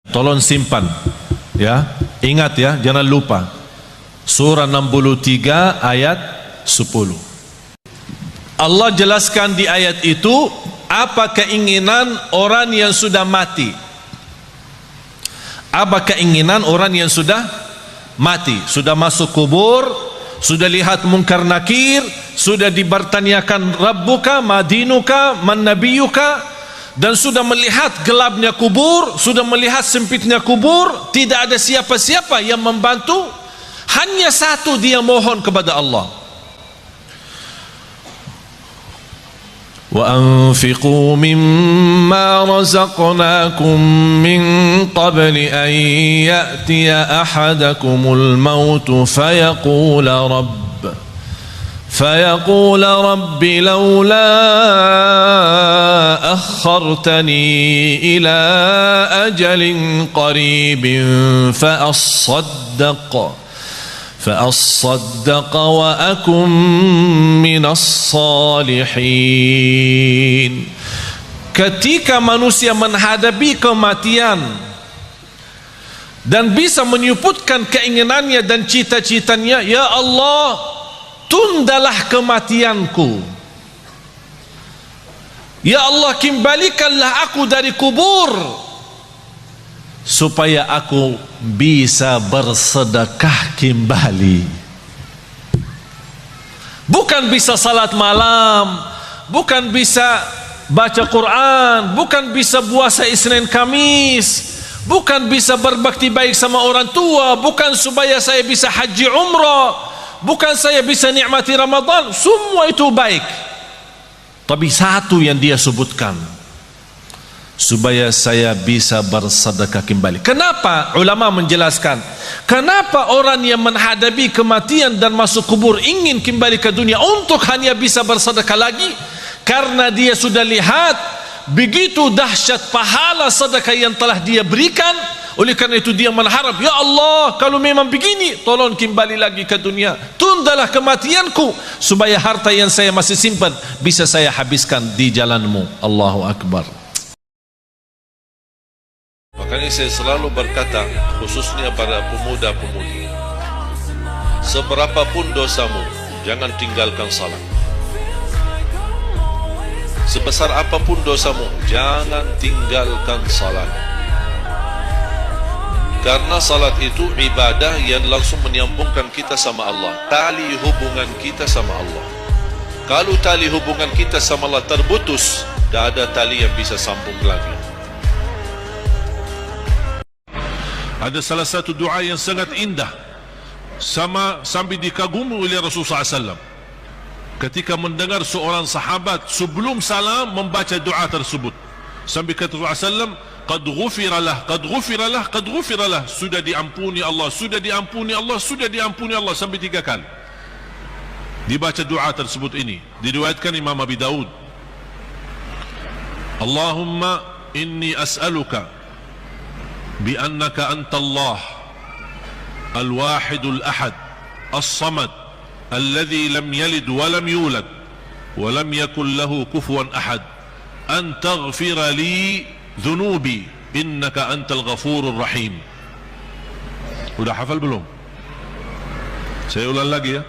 Tolong simpan, ya. Ingat ya, jangan lupa. Surah 63 ayat 10. Allah jelaskan di ayat itu apa keinginan orang yang sudah mati. Apa keinginan orang yang sudah mati, sudah masuk kubur, sudah lihat mungkar nakir, sudah dibertanyakan Rabbuka, madinuka, man nabiyuka, dan sudah melihat gelapnya kubur, sudah melihat sempitnya kubur, tidak ada siapa-siapa yang membantu, hanya satu dia mohon kepada Allah. وَأَنْفِقُوا مِمَّا رَزَقْنَاكُمْ مِنْ قَبْلِ أَنْ يَأْتِيَ أَحَدَكُمُ الْمَوْتُ فيقول رب لولا أخرتني إلى أجل قريب فأصدق وأكن من الصالحين. Ketika manusia menghadapi kematian dan bisa menyebutkan keinginannya dan cita-citanya, ya Allah, tundalah kematianku, ya Allah, kembalikanlah aku dari kubur supaya aku bisa bersedekah kembali. Bukan bisa salat malam, bukan bisa baca Quran, bukan bisa puasa Isnin Kamis, bukan bisa berbakti baik sama orang tua, bukan supaya saya bisa haji umrah, bukan saya bisa nikmati Ramadan. Semua itu baik, tapi satu yang dia sebutkan, supaya saya bisa bersedekah kembali. Kenapa? Ulama menjelaskan, kenapa orang yang menghadapi kematian dan masuk kubur ingin kembali ke dunia untuk hanya bisa bersedekah lagi? Karena dia sudah lihat begitu dahsyat pahala sedekah yang telah dia berikan. Oleh karena itu dia mengharap, ya Allah, kalau memang begini, tolong kembali lagi ke dunia, tundalah kematianku supaya harta yang saya masih simpan bisa saya habiskan di jalanmu. Allahu Akbar. Makanya saya selalu berkata, khususnya pada pemuda-pemudi, seberapapun dosamu, jangan tinggalkan salat. Sebesar apapun dosamu, jangan tinggalkan salat. Karena salat itu ibadah yang langsung menyambungkan kita sama Allah, tali hubungan kita sama Allah. Kalau tali hubungan kita sama Allah terputus, tidak ada tali yang bisa sambung lagi. Ada salah satu doa yang sangat indah, sampai dikagumi oleh Rasulullah SAW ketika mendengar seorang sahabat sebelum salam membaca doa tersebut, sampai kata Rasulullah SAW, qad ghufiralah, qad ghufiralah, qad ghufiralah, sudah diampuni Allah, sudah diampuni Allah, sudah diampuni Allah, sampai 3 kali dibaca doa tersebut. Ini diriwayatkan Imam Abi Daud. Allahumma inni as'aluka بأنك أنت الله الواحد الأحد الصمد الذي لم يلد ولم يولد ولم يكن له كفوا أحد أن تغفر لي ذنوبي إنك أنت الغفور الرحيم. Udah hafal belum? Saya ulang lagi ya.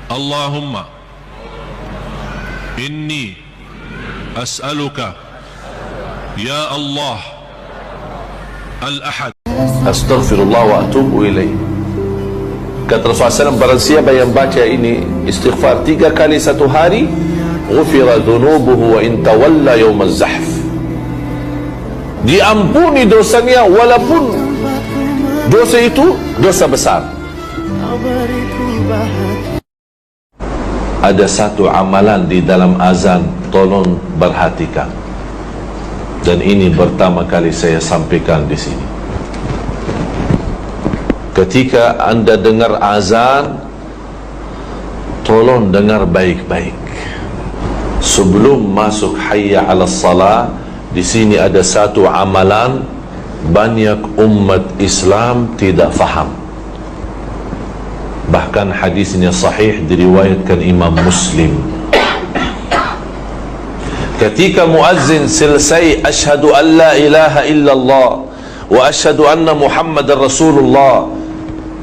Allahumma inni as'aluka ya Allah Al-Ahad, astaghfirullah wa atubu ilaih. Kata Rasulullah SAW, barang siapa yang baca ini istighfar 3 kali satu hari, ghufira dhunubuhu wa in tawalla yawm az-zahf, diampuni dosanya walaupun dosa itu dosa besar. Ada satu amalan di dalam azan, tolong perhatikan. Dan ini pertama kali saya sampaikan di sini. Ketika anda dengar azan, tolong dengar baik-baik. Sebelum masuk hayya 'alas salah, di sini ada satu amalan banyak umat Islam tidak faham. Bahkan hadisnya sahih diriwayatkan Imam Muslim. Ketika muazzin selesai asyhadu an la ilaha illallah wa asyhadu anna Muhammadar Rasulullah.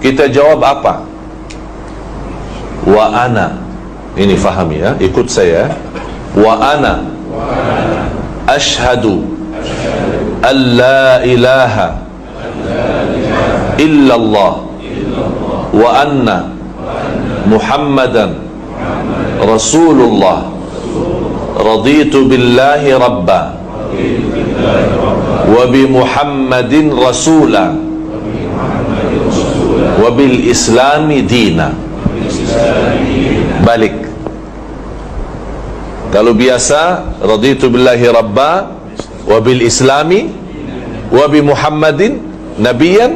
Kita jawab apa? Wa ana. Ini fahami ya, ikut saya. Wa ana asyhadu an la ilaha illallah wa anna Muhammadan Rasulullah. Raditu billahi rabba wa bi Muhammadin rasula wa bil islami dina. Balik. Kalau biasa raditu billahi rabba wa bil islami wa bi Muhammadin nabiyan,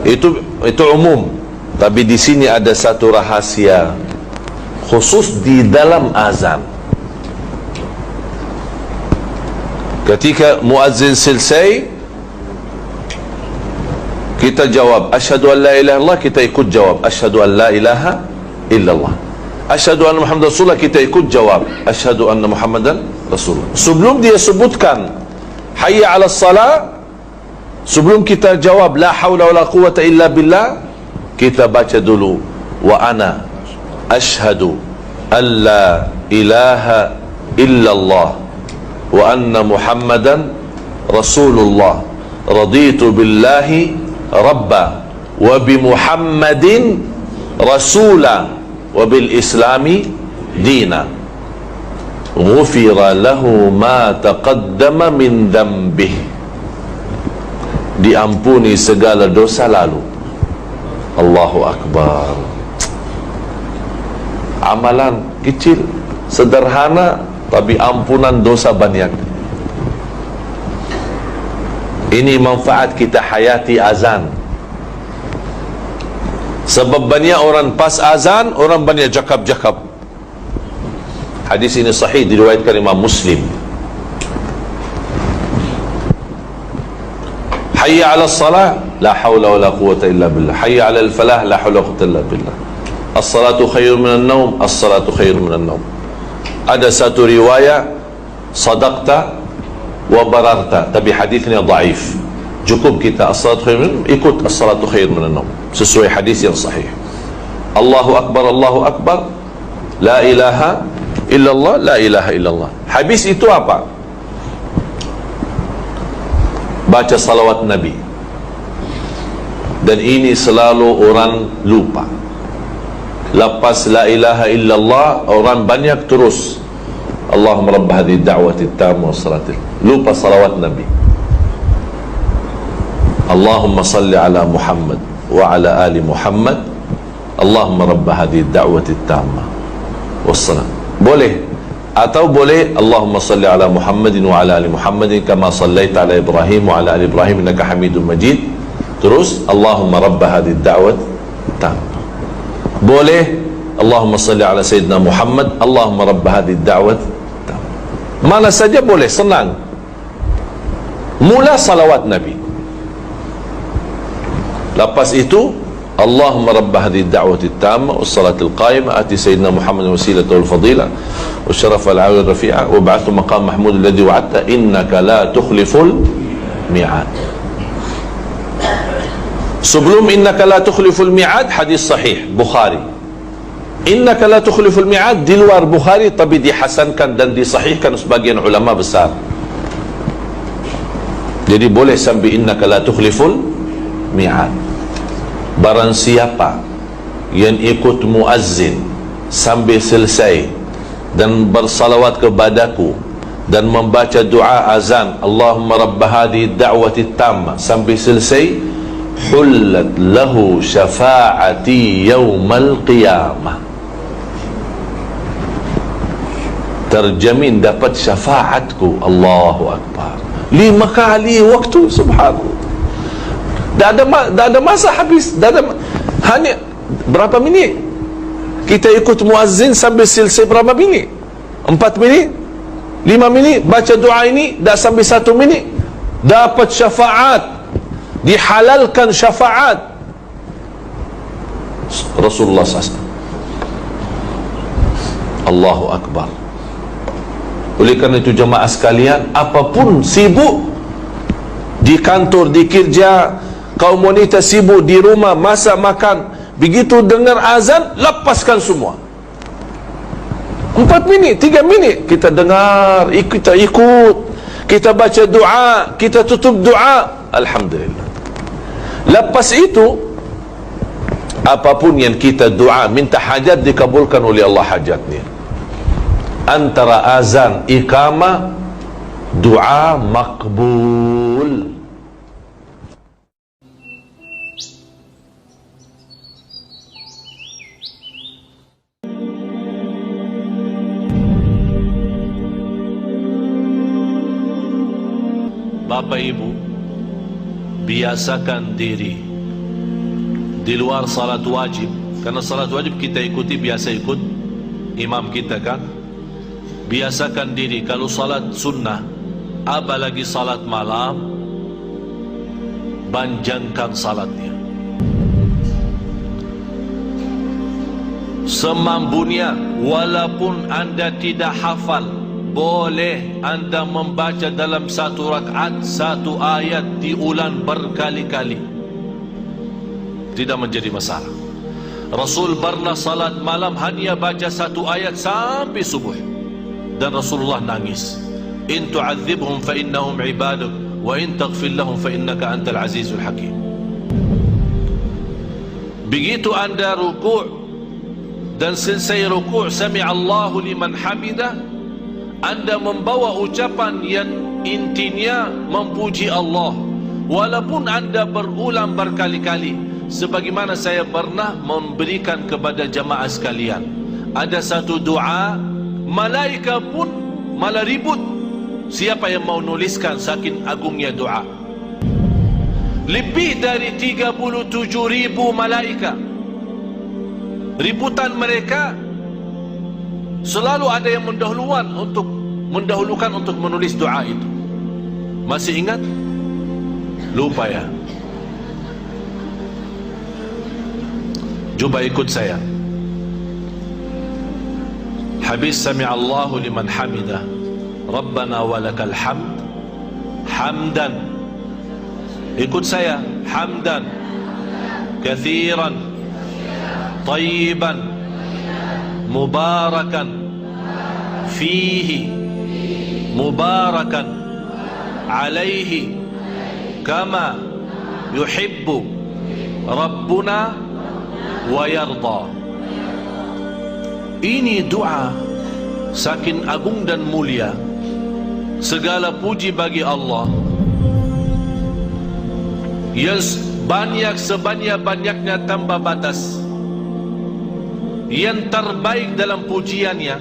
itu umum. Tapi di sini ada satu rahasia khusus di dalam azan. Ketika muazzin selesai, kita jawab asyhadu an la ilaha illallah, kita ikut jawab asyhadu an la ilaha illallah. Asyhadu anna Muhammadan Rasulullah, kita ikut jawab asyhadu anna Muhammadan Rasulullah. Sebelum dia sebutkan hayya 'alas salah, sebelum kita jawab la haula wala quwwata illa billah, kita baca dulu wa ana asyhadu an la ilaha illallah wa anna Muhammadan Rasulullah. Raditu billahi rabba wa bi Muhammadin rasula wa bil islami dina. Ghufira lahu ma taqaddama min dhanbih. Diampuni segala dosa lalu. Allahu Akbar. Amalan kecil, sederhana, tapi ampunan dosa banyak. Ini manfaat kita hayati azan. Sebab banyak orang pas azan, orang banyak jakab-jakab. Hadis ini sahih, diriwayatkan Imam Muslim. Hayya 'ala salah, la haula wala quwwata illa billah. Hayya 'ala al-falah, la haula wala quwwata illa billah. As-salatu khairun minan naum, as-salatu khairun minan naum. Ada satu riwayat sadaqta wa bararta, tapi hadisnya dhaif. Cukup kita as-salatu khairun, ikut as-salatu khairun minan naum, sesuai hadis yang sahih. Allahu akbar, Allahu akbar, la ilaha illallah, la ilaha illallah. Habis itu apa? Baca salawat Nabi. Dan ini selalu orang lupa. Lepas la ilaha illallah, orang banyak terus Allahumma rabb hadhihi da'wati tamma wassalatil, lupa salawat Nabi. Allahumma salli ala Muhammad wa ala ali Muhammad. Allahumma rabb hadhihi da'wati tamma wassalam. Boleh, atau boleh Allahumma salli ala Muhammadin wa ala ali Muhammadin kama sallaita ala Ibrahim wa ala ali Ibrahim innaka Hamidum Majid. Terus Allahumma rabb hadhihi da'wati tamma. Boleh Allahumma salli ala Sayyidina Muhammad, Allahumma rabb hadhihi da'wat. Mana saja boleh, senang. Mula salawat Nabi. Lepas itu Allahumma rabb hadhihi da'wati tamma wassalatil qaimah ati Sayyidina Muhammad wasilata wal fadila wa syarafa al 'ali rafi'a wa ba'athu maqam mahmud alladhi wa'adta innaka la tukhliful mi'ad. Sebelum innaka la tukhliful mi'ad, hadis sahih Bukhari. Innaka la tukhliful mi'ad di luar Bukhari, tapi dihasankan dan disahihkan sebagian ulama besar. Jadi boleh sambil innaka la tukhliful mi'ad. Barang siapa yang ikut muazzin sambil selesai dan bersalawat kepadaku dan membaca doa azan Allahumma rabb hadhihi da'wati tamma sambil selesai, hullat lahu syafa'ati yaumal qiyamah. Terjamin dapat syafaatku. Allahu Akbar. 5 kali waktu, subhanallah. Dah ada masa habis. Hanya berapa minit? Kita ikut muazzin sambil selesai berapa minit? 4 minit? 5 minit? Baca doa ini dah sampai 1 minit. Dapat syafaat, dihalalkan syafaat Rasulullah SAW. Allahu Akbar. Oleh kerana itu jemaah sekalian, apapun sibuk, di kantor, di kerja, kaum wanita sibuk di rumah masak makan. Begitu dengar azan, lepaskan semua. 4 minit, 3 minit kita dengar, kita ikut, kita baca doa, kita tutup doa, alhamdulillah. Lepas itu, apapun yang kita doa, minta hajat, dikabulkan oleh Allah hajatnya. Antara azan, iqamah, doa makbul. Bapak Ibu, biasakan diri di luar salat wajib, karena salat wajib kita ikuti, biasa ikut imam kita kan. Biasakan diri kalau salat sunnah, apalagi salat malam, panjangkan salatnya semampunya. Walaupun anda tidak hafal, boleh anda membaca dalam satu rakaat satu ayat, diulang berkali-kali, tidak menjadi masalah. Rasul pernah salat malam hanya baca satu ayat sampai subuh, dan Rasulullah nangis. In tu'adzibhum fa innahum ibaduk wa in taghfir lahum fa innaka antal azizul hakim. Begitu anda rukuk dan selesai rukuk, sami'allahu liman hamidah, anda membawa ucapan yang intinya memuji Allah, walaupun anda berulang berkali-kali. Sebagaimana saya pernah memberikan kepada jamaah sekalian, ada satu doa, malaikat pun malah ribut siapa yang mau nuliskan, saking agungnya doa. Lebih dari 37.000 malaikat, ributan mereka, selalu ada yang mendahulukan untuk menulis doa itu. Masih ingat? Lupa ya? Coba ikut saya. Habis sami'allahu liman hamidah, Rabbana walakal hamd, hamdan. Ikut saya, hamdan kathiran tayyiban mubarakan fihi mubarakan alaihi kama yuhibbu Rabbuna wa yarda. Ini doa saking agung dan mulia. Segala puji bagi Allah yang banyak sebanyak-banyaknya tanpa batas, yang terbaik dalam pujiannya,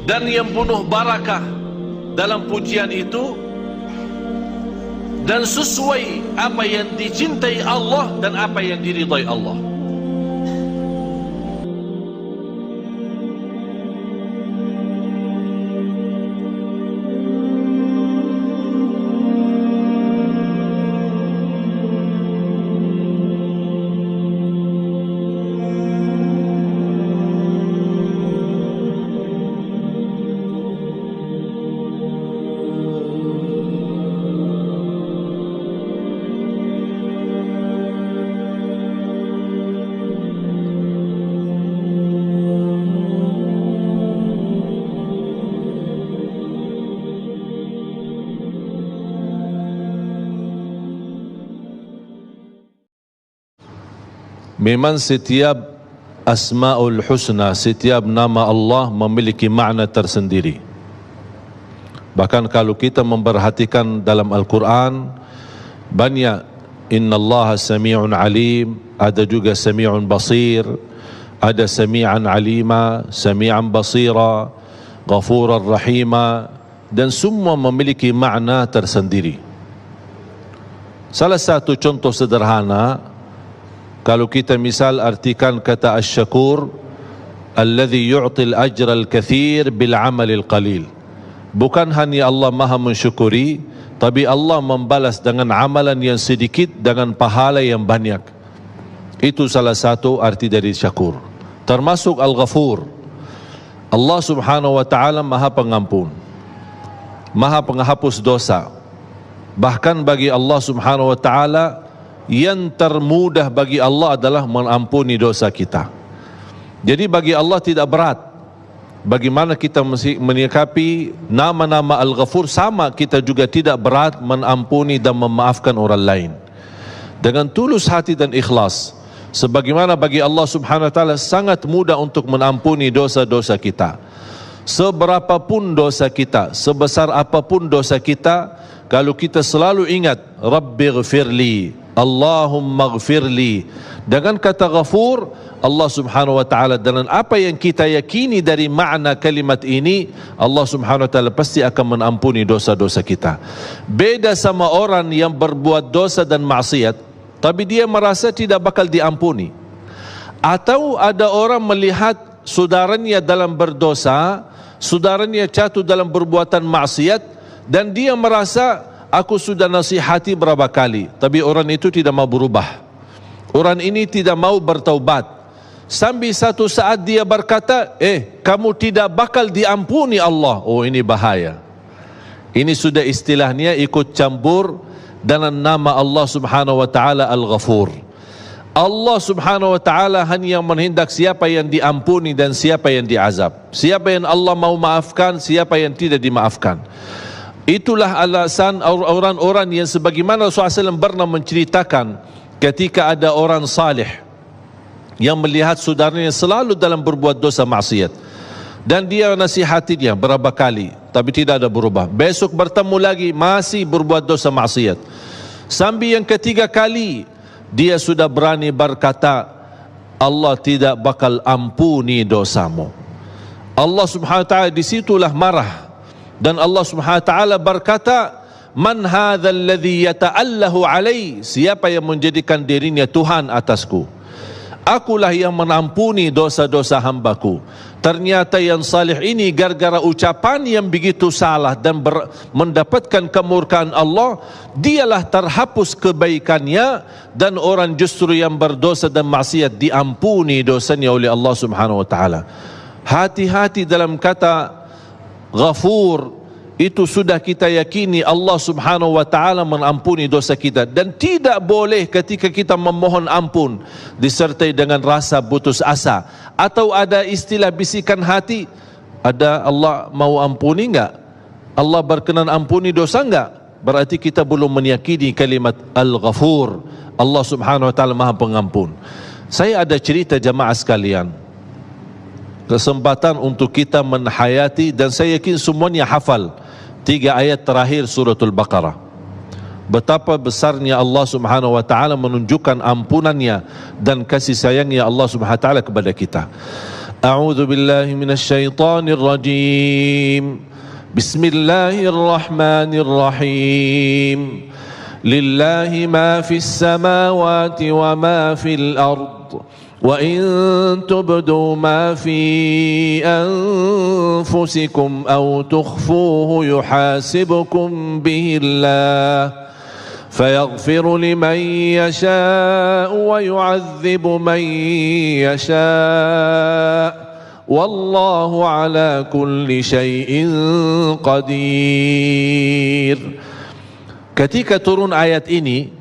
dan yang penuh barakah dalam pujian itu, dan sesuai apa yang dicintai Allah dan apa yang diridai Allah. Memang setiap Asma'ul Husna, setiap nama Allah memiliki makna tersendiri. Bahkan kalau kita memperhatikan dalam Al-Quran, banyak innallaha sami'un alim, ada juga sami'un basir, ada sami'an alima, sami'an basira, ghafuran rahima, dan semua memiliki makna tersendiri. Salah satu contoh sederhana, kalau kita misal artikan kata asy-syakur, alladhi yu'til ajral kathir bil amalil qalil. Bukan hanya Allah maha mensyukuri, tapi Allah membalas dengan amalan yang sedikit dengan pahala yang banyak. Itu salah satu arti dari syakur. Termasuk al-ghafur. Allah subhanahu wa ta'ala maha pengampun, maha penghapus dosa. Bahkan bagi Allah Subhanahu wa taala, yang termudah bagi Allah adalah mengampuni dosa kita. Jadi bagi Allah tidak berat. Bagaimana kita menyikapi nama-nama Al-Ghafur, sama kita juga tidak berat mengampuni dan memaafkan orang lain dengan tulus hati dan ikhlas. Sebagaimana bagi Allah Subhanahu wa taala sangat mudah untuk mengampuni dosa-dosa kita. Seberapapun dosa kita, sebesar apapun dosa kita, kalau kita selalu ingat Rabbighfirli, Allahumma ghfirli, dengan kata ghafur, Allah Subhanahu wa taala, dan apa yang kita yakini dari makna kalimat ini, Allah Subhanahu wa taala pasti akan mengampuni dosa-dosa kita. Beda sama orang yang berbuat dosa dan maksiat tapi dia merasa tidak bakal diampuni. Atau ada orang melihat saudaranya dalam berdosa, saudaranya jatuh dalam perbuatan maksiat, dan dia merasa, aku sudah nasihati berapa kali, tapi orang itu tidak mau berubah, orang ini tidak mau bertaubat. Sampai satu saat dia berkata, kamu tidak bakal diampuni Allah. Oh, ini bahaya. Ini sudah istilahnya ikut campur dengan nama Allah Subhanahu wa taala Al-Ghafur. Allah Subhanahu wa taala hanya menghendak siapa yang diampuni dan siapa yang diazab. Siapa yang Allah mau maafkan, siapa yang tidak dimaafkan. Itulah alasan orang-orang yang sebagaimana Rasulullah SAW pernah menceritakan, ketika ada orang salih yang melihat saudaranya selalu dalam berbuat dosa maksiat, dan dia nasihatinya berapa kali tapi tidak ada berubah. Besok bertemu lagi masih berbuat dosa maksiat. Sampai yang ketiga kali dia sudah berani berkata, Allah tidak bakal ampuni dosamu. Allah Subhanahu wa taala disitulah marah, dan Allah Subhanahu wa taala berkata, man hadzal ladzi yata'allahu alai, siapa yang menjadikan dirinya Tuhan atasku? Akulah yang mengampuni dosa-dosa hambaku. Ternyata yang salih ini gara-gara ucapan yang begitu salah dan mendapatkan kemurkaan Allah, dialah terhapus kebaikannya, dan orang justru yang berdosa dan maksiat diampuni dosanya oleh Allah Subhanahu wa taala. Hati-hati dalam kata Ghafur, itu sudah kita yakini Allah Subhanahu wa taala mengampuni dosa kita, dan tidak boleh ketika kita memohon ampun disertai dengan rasa putus asa atau ada istilah bisikan hati, ada Allah mau ampuni enggak? Allah berkenan ampuni dosa enggak? Berarti kita belum meyakini kalimat Al-Ghafur. Allah Subhanahu wa taala Maha Pengampun. Saya ada cerita jamaah sekalian, kesempatan untuk kita menhayati, dan saya yakin semuanya hafal 3 ayat terakhir suratul Baqarah. Betapa besarnya Allah Subhanahu wa taala menunjukkan ampunannya dan kasih sayangnya Allah Subhanahu wa taala kepada kita. A'udzu billahi minasyaitonir rajim. Bismillahirrahmanirrahim. Lillahi ma fis samawati wa ma fil ard. وَإِن تُبْدُوا مَا فِي أَنفُسِكُمْ أَوْ تُخْفُوهُ يُحَاسِبْكُمْ بِهِ اللَّهُ فَيَغْفِرُ لِمَنْ يَشَاءُ وَيُعَذِّبُ مَنْ يَشَاءُ وَاللَّهُ عَلَى كُلِّ شَيْءٍ قَدِيرٌ. Ketika turun ayat ini,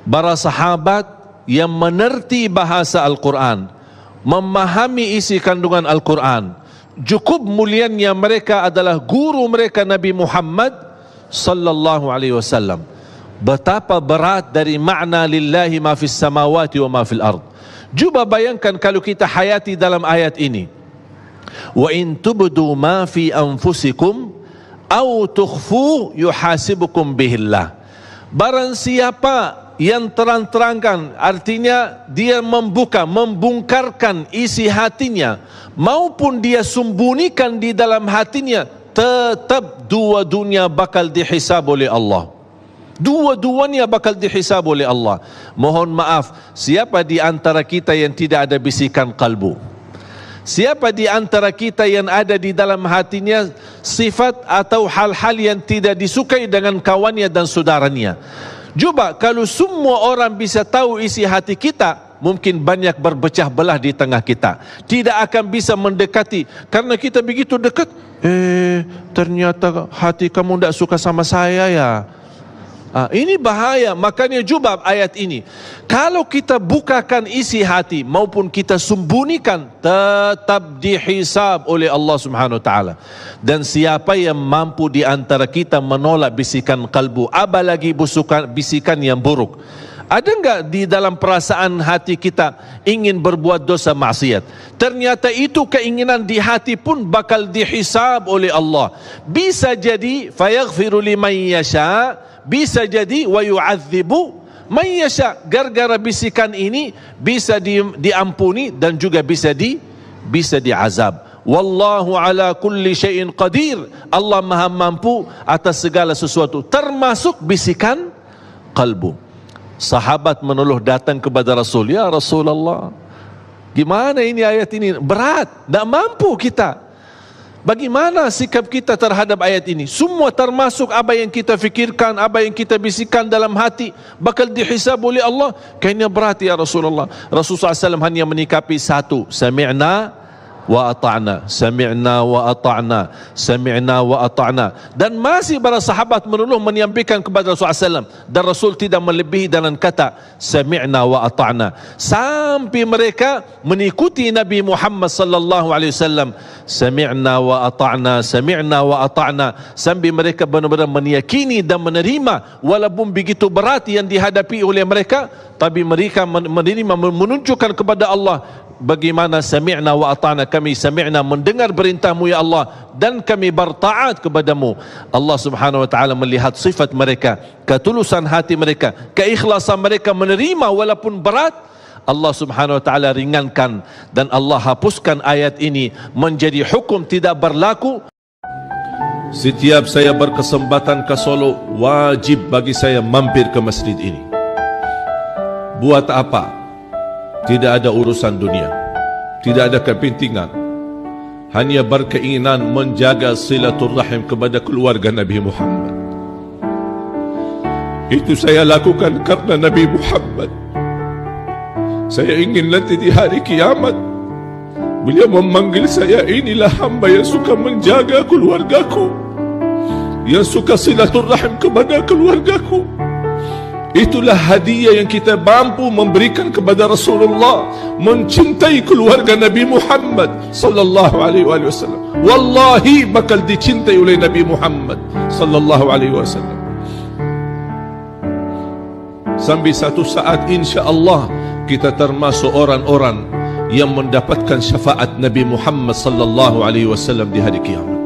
para sahabat yang menerti bahasa Al-Quran, memahami isi kandungan Al-Quran, cukup mulianya mereka adalah guru mereka Nabi Muhammad sallallahu alaihi wasallam. Betapa berat dari makna lillahi ma fis samawati wa ma fil ard. Cuba bayangkan kalau kita hayati dalam ayat ini, wa in tubdu ma fi anfusikum au tukhfu yuhasibukum bihillah. Barang siapa yang terang-terangkan, artinya dia membongkarkan isi hatinya, maupun dia sembunyikan di dalam hatinya, tetap dua dunia bakal dihisab oleh Allah. Dua-duanya bakal dihisab oleh Allah. Mohon maaf, siapa di antara kita yang tidak ada bisikan kalbu? Siapa di antara kita yang ada di dalam hatinya sifat atau hal-hal yang tidak disukai dengan kawannya dan saudaranya? Coba kalau semua orang bisa tahu isi hati kita, mungkin banyak berpecah belah di tengah kita. Tidak akan bisa mendekati, karena kita begitu dekat, ternyata hati kamu tidak suka sama saya ya. Ini bahaya. Makanya jubab ayat ini, kalau kita bukakan isi hati maupun kita sembunyikan, tetap dihisab oleh Allah Subhanahu Wa Taala. Dan siapa yang mampu di antara kita menolak bisikan kalbu, apalagi bisikan yang buruk? Ada enggak di dalam perasaan hati kita ingin berbuat dosa maksiat? Ternyata itu keinginan di hati pun bakal dihisab oleh Allah. Bisa jadi fayaghfiru liman yasha, bisa jadi wa yu'adzibu man yasha. Gara-gara bisikan ini bisa diampuni dan juga bisa diazab. Wallahu ala kulli syai'in qadir. Allah Maha mampu atas segala sesuatu, termasuk bisikan kalbu. Sahabat menuluh datang kepada Rasul, ya Rasulullah, gimana ini ayat ini? Berat, tak mampu kita. Bagaimana sikap kita terhadap ayat ini? Semua termasuk apa yang kita fikirkan, apa yang kita bisikan dalam hati, bakal dihisab oleh Allah. Kayaknya berat ya Rasulullah. Rasulullah SAW hanya menikapi satu, sami'na wa ata'na, sami'na wa ata'na, sami'na wa ata'na. Dan masih para sahabat menuluh menyampaikan kepada Rasulullah SAW, dan Rasul tidak melebihi dalam kata sami'na wa ata'na, sampai mereka mengikuti Nabi Muhammad sallallahu alaihi wasallam. Sami'na wa ata'na, sami'na wa ata'na, sampai mereka benar-benar meyakini dan menerima walaupun begitu berat yang dihadapi oleh mereka, tapi mereka menerima, menunjukkan kepada Allah bagaimana sami'na wa ata'na, kami sami'na, mendengar perintahmu ya Allah, dan kami bertaat kepadamu. Allah Subhanahu wa taala melihat sifat mereka, ketulusan hati mereka, keikhlasan mereka menerima walaupun berat. Allah Subhanahu wa taala ringankan dan Allah hapuskan ayat ini menjadi hukum tidak berlaku. Setiap saya berkesempatan ke Solo, wajib bagi saya mampir ke masjid ini. Buat apa? Tidak ada urusan dunia, tidak ada kepentingan, hanya berkeinginan menjaga silaturahim kepada keluarga Nabi Muhammad. Itu saya lakukan karena Nabi Muhammad. Saya ingin nanti di hari kiamat beliau memanggil saya, inilah hamba yang suka menjaga keluargaku, yang suka silaturahim kepada keluargaku. Itulah hadiah yang kita mampu memberikan kepada Rasulullah, mencintai keluarga Nabi Muhammad sallallahu alaihi wasallam. Wallahi bakal dicintai oleh Nabi Muhammad sallallahu alaihi wasallam. Sampai satu saat insya-Allah kita termasuk orang-orang yang mendapatkan syafaat Nabi Muhammad sallallahu alaihi wasallam di hari kiamat.